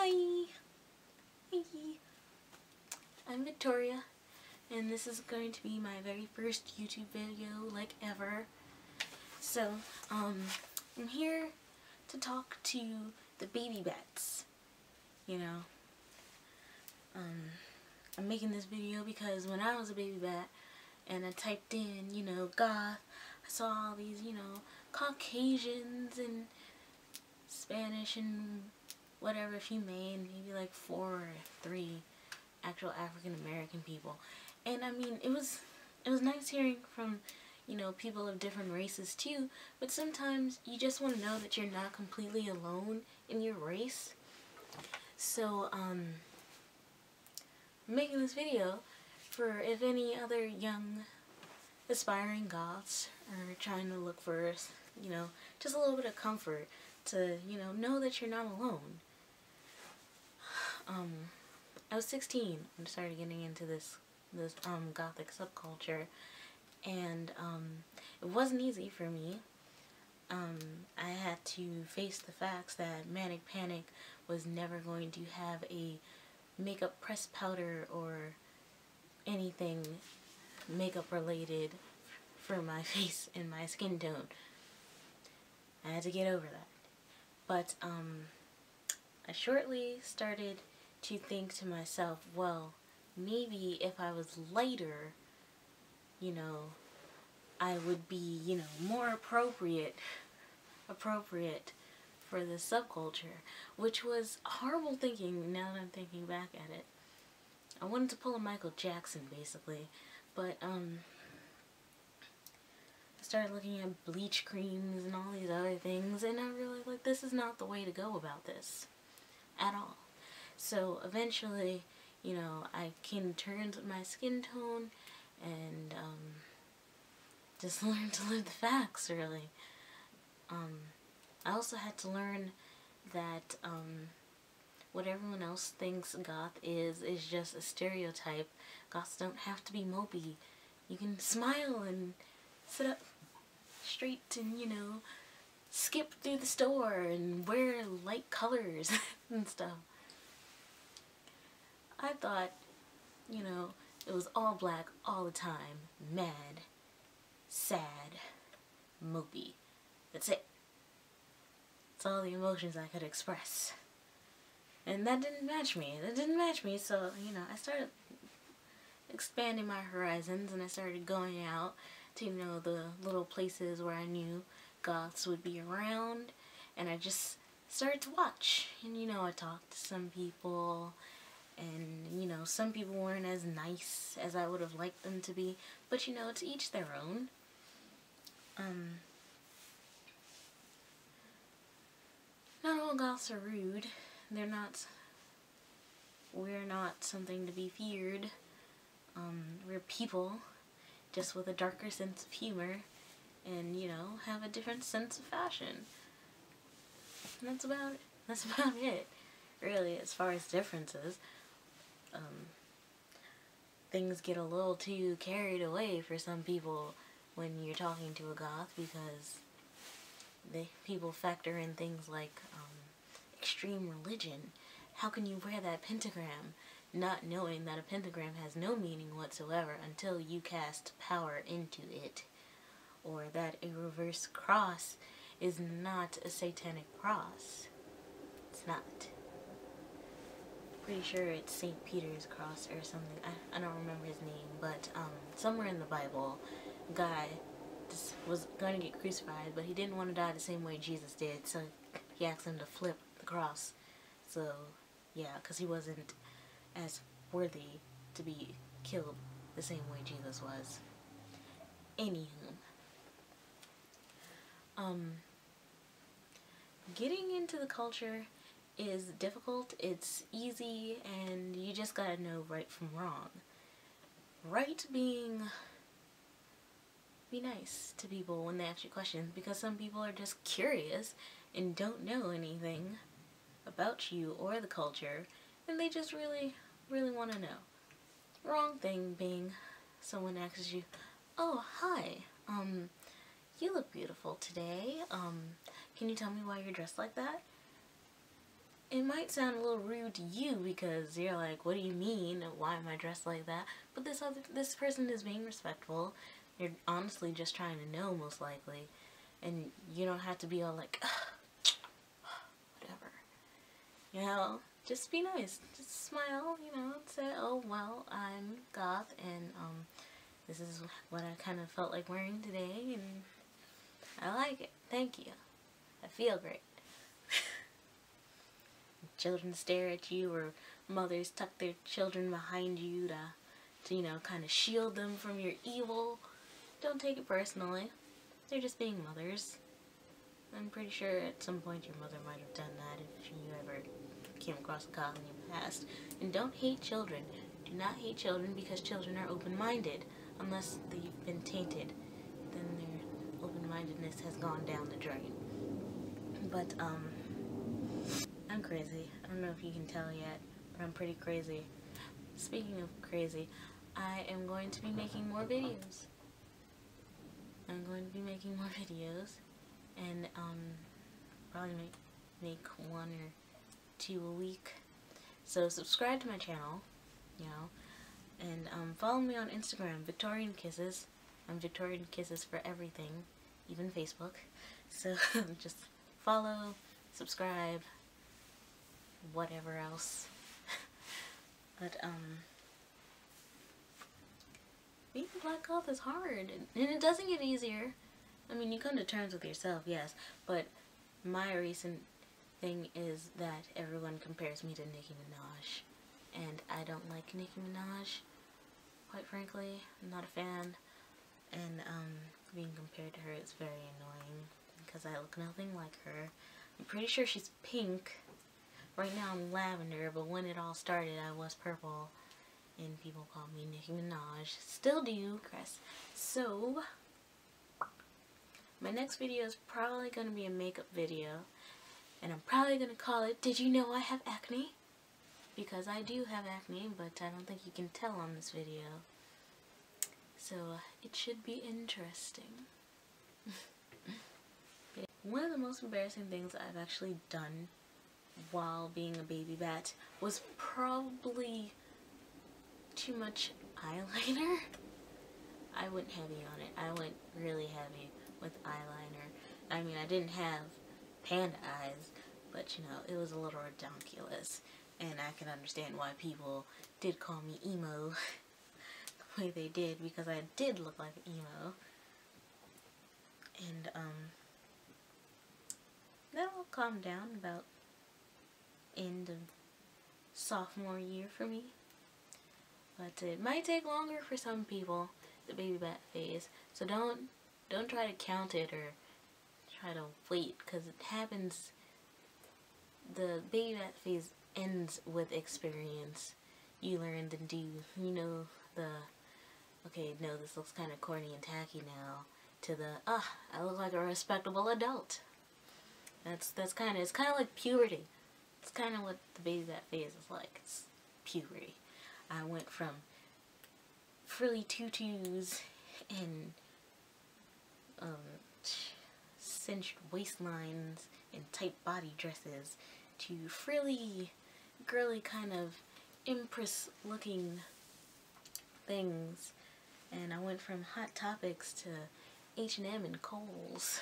Hi! Hey! I'm Victoria, and this is going to be my very first YouTube video, like ever. So, I'm here to talk to the baby bats. You know, I'm making this video because when I was a baby bat and I typed in, Goth, I saw all these, Caucasians and Spanish and whatever humane, maybe like 4 or 3 actual African American people. And I mean, it was nice hearing from, people of different races too, but sometimes you just want to know that you're not completely alone in your race. So, I'm making this video for if any other young aspiring Goths are trying to look for, just a little bit of comfort to, know that you're not alone. I was 16 when I started getting into this Gothic subculture, and it wasn't easy for me. I had to face the facts that Manic Panic was never going to have a makeup press powder or anything makeup related for my face and my skin tone. I had to get over that. But I shortly started to think to myself, well, maybe if I was lighter, I would be, more appropriate for the subculture, which was horrible thinking now that I'm thinking back at it. I wanted to pull a Michael Jackson, basically, but, I started looking at bleach creams and all these other things, and I realized, like, this is not the way to go about this, at all. So, eventually, I came to terms with my skin tone, and, just learned to live the facts, really. I also had to learn that, what everyone else thinks goth is just a stereotype. Goths don't have to be mopey. You can smile and sit up straight and, skip through the store and wear light colors and stuff. I thought, it was all black all the time. Mad, sad, mopey. That's it. That's all the emotions I could express. And that didn't match me. So, I started expanding my horizons, and I started going out to, the little places where I knew Goths would be around, and I just started to watch. And, I talked to some people, and, some people weren't as nice as I would have liked them to be, but, to each their own. Not all Goths are rude. We're not something to be feared. We're people, just with a darker sense of humor, and, have a different sense of fashion. And that's about it, really, as far as differences. Things get a little too carried away for some people when you're talking to a goth, because people factor in things like extreme religion. How can you wear that pentagram, not knowing that a pentagram has no meaning whatsoever until you cast power into it? Or that a reverse cross is not a satanic cross. It's not. Pretty sure it's St. Peter's cross or something. I don't remember his name, but somewhere in the Bible, a guy just was going to get crucified, but he didn't want to die the same way Jesus did, so he asked him to flip the cross. So, yeah, because he wasn't as worthy to be killed the same way Jesus was. Anywho. Getting into the culture is difficult, it's easy, and you just gotta know right from wrong. Right being, be nice to people when they ask you questions, because some people are just curious and don't know anything about you or the culture, and they just really, really want to know. Wrong thing being someone asks you, oh, hi, you look beautiful today, can you tell me why you're dressed like that? it might sound a little rude to you because you're like, what do you mean? Why am I dressed like that? But this person is being respectful. You're honestly just trying to know, most likely. And you don't have to be all like, whatever. You know, just be nice. Just smile, you know, and say, oh, well, I'm goth, and this is what I kind of felt like wearing today, and I like it. Thank you. I feel great. Children stare at you, or mothers tuck their children behind you to you know, kind of shield them from your evil. Don't take it personally. They're just being mothers. I'm pretty sure at some point your mother might have done that if you ever came across a goth in your past. And don't hate children. Do not hate children, because children are open-minded. Unless they've been tainted, then their open-mindedness has gone down the drain. But, I'm crazy. I don't know if you can tell yet, but I'm pretty crazy. Speaking of crazy, I am going to be making more videos. I'm going to be making more videos, and, probably make 1 or 2 a week. So subscribe to my channel, you know, and follow me on Instagram, Victoriankisses. I'm Victoriankisses for everything, even Facebook. So just follow, subscribe, whatever else. But being a black goth is hard, and it doesn't get easier. I mean, you come to terms with yourself, yes, but my recent thing is that everyone compares me to Nicki Minaj, and I don't like Nicki Minaj, quite frankly. I'm not a fan, and being compared to her is very annoying, because I look nothing like her. I'm pretty sure she's pink. Right now I'm lavender, but when it all started I was purple, and people called me Nicki Minaj. Still do, Chris. So, my next video is probably going to be a makeup video, and I'm probably going to call it, Did You Know I Have Acne? Because I do have acne, but I don't think you can tell on this video. So, it should be interesting. One of the most embarrassing things I've actually done while being a baby bat was probably too much eyeliner. I went heavy on it. I went really heavy with eyeliner. I mean, I didn't have panda eyes, but you know, it was a little ridiculous. And I can understand why people did call me emo the way they did, because I did look like an emo. And, that all calmed down about end of sophomore year for me. But it might take longer for some people, the baby bat phase. So don't try to count it or try to wait, because it happens. The baby bat phase ends with experience. You learn to do, you know, the, okay, no, this looks kind of corny and tacky now, to the, I look like a respectable adult. That's kind of, it's kind of like puberty. It's kind of what the baby bat phase is like. It's puberty. I went from frilly tutus and cinched waistlines and tight body dresses to frilly, girly kind of empress looking things. And I went from Hot Topics to H&M and Kohl's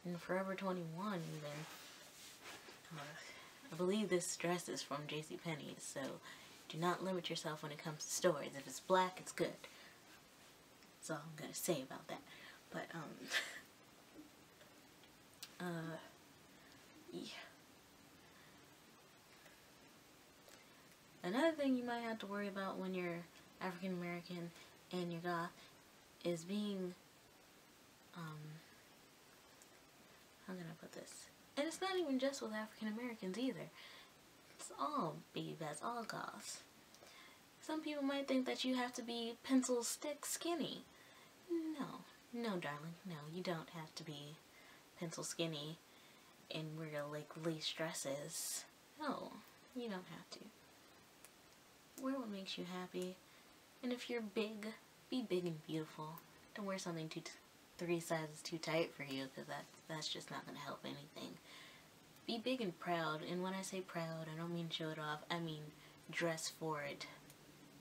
and Forever 21 even. I believe this dress is from JCPenney's, so do not limit yourself when it comes to stores. If it's black, it's good. That's all I'm gonna say about that. But, yeah. Another thing you might have to worry about when you're African American and you're goth is being, how can I put this? And it's not even just with African Americans either. It's all baby bats, all goths. Some people might think that you have to be pencil stick skinny. No, darling, no, you don't have to be pencil skinny and wear like lace dresses. No, you don't have to. Wear what makes you happy. And if you're big, be big and beautiful. Don't wear something 3 sizes too tight for you, because that's just not going to help anything. be big and proud. And when I say proud, I don't mean show it off. I mean dress for it.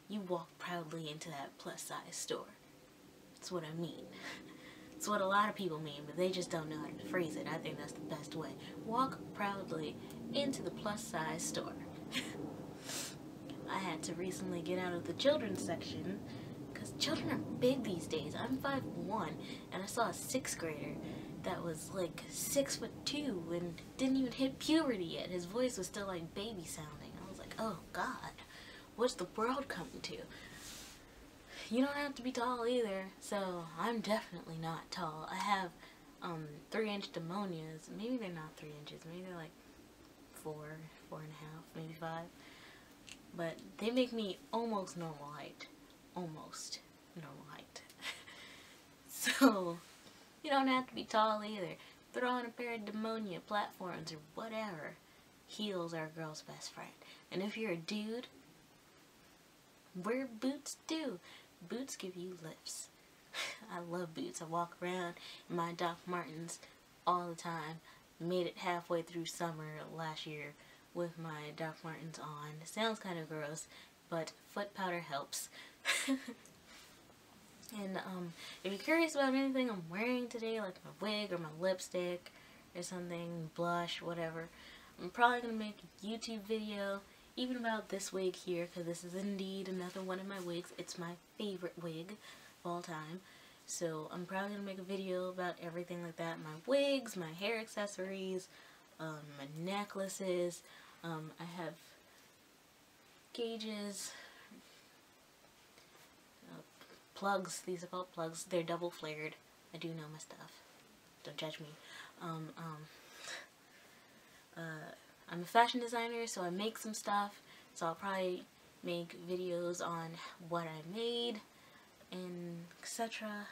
You walk proudly into that plus size store. That's what I mean. It's what a lot of people mean, but they just don't know how to phrase it. I think that's the best way. Walk proudly into the plus size store. I had to recently get out of the children's section because children are big these days. I'm 5'1", and I saw a 6th grader that was like 6'2" and didn't even hit puberty yet. His voice was still like baby sounding. I was like, oh God, what's the world coming to? You don't have to be tall either, so I'm definitely not tall. I have 3-inch demonias. Maybe they're not 3 inches. Maybe they're like 4, 4.5, maybe 5. But they make me almost normal height. Almost normal height. So, you don't have to be tall either. Throw on a pair of demonia platforms or whatever. Heels are a girl's best friend. And if you're a dude, wear boots too. Boots give you lifts. I love boots. I walk around in my Doc Martens all the time. Made it halfway through summer last year with my Doc Martens on. It sounds kind of gross, but foot powder helps. And if you're curious about anything I'm wearing today, like my wig or my lipstick or something, blush, whatever, I'm probably going to make a YouTube video even about this wig here, because this is indeed another one of my wigs. It's my favorite wig of all time. So I'm probably going to make a video about everything like that. My wigs, my hair accessories, my necklaces. I have gauges, plugs. These are called plugs. They're double flared. I do know my stuff. Don't judge me. I'm a fashion designer, so I make some stuff, so I'll probably make videos on what I made, and etc.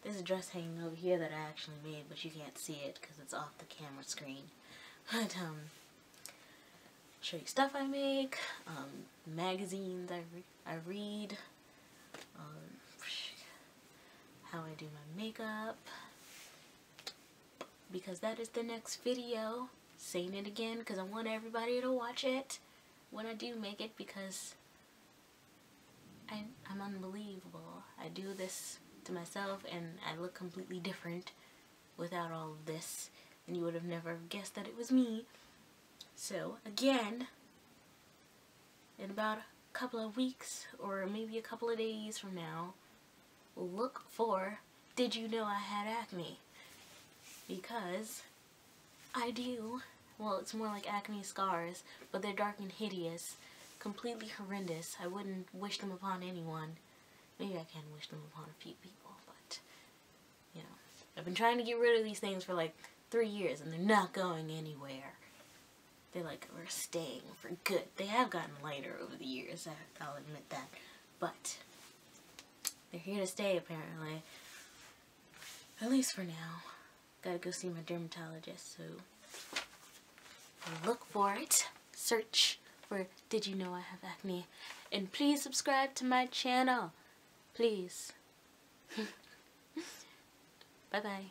There's a dress hanging over here that I actually made, but you can't see it because it's off the camera screen. But, show you stuff I make, magazines I read, how I do my makeup, because that is the next video. Saying it again because I want everybody to watch it when I do make it, because I'm unbelievable. I do this to myself and I look completely different without all of this, and you would have never guessed that it was me. So again, in about a couple of weeks or maybe a couple of days from now, look for Did You Know I Had Acne? Because I do. Well, it's more like acne scars, but they're dark and hideous, completely horrendous. I wouldn't wish them upon anyone. Maybe I can wish them upon a few people, but, you know. I've been trying to get rid of these things for like 3 years, and they're not going anywhere. They're like, we're staying for good. They have gotten lighter over the years, I'll admit that. But they're here to stay, apparently. At least for now. Gotta go see my dermatologist, so look for it. Search for Did You Know I Have Acne? And please subscribe to my channel. Please. Bye-bye.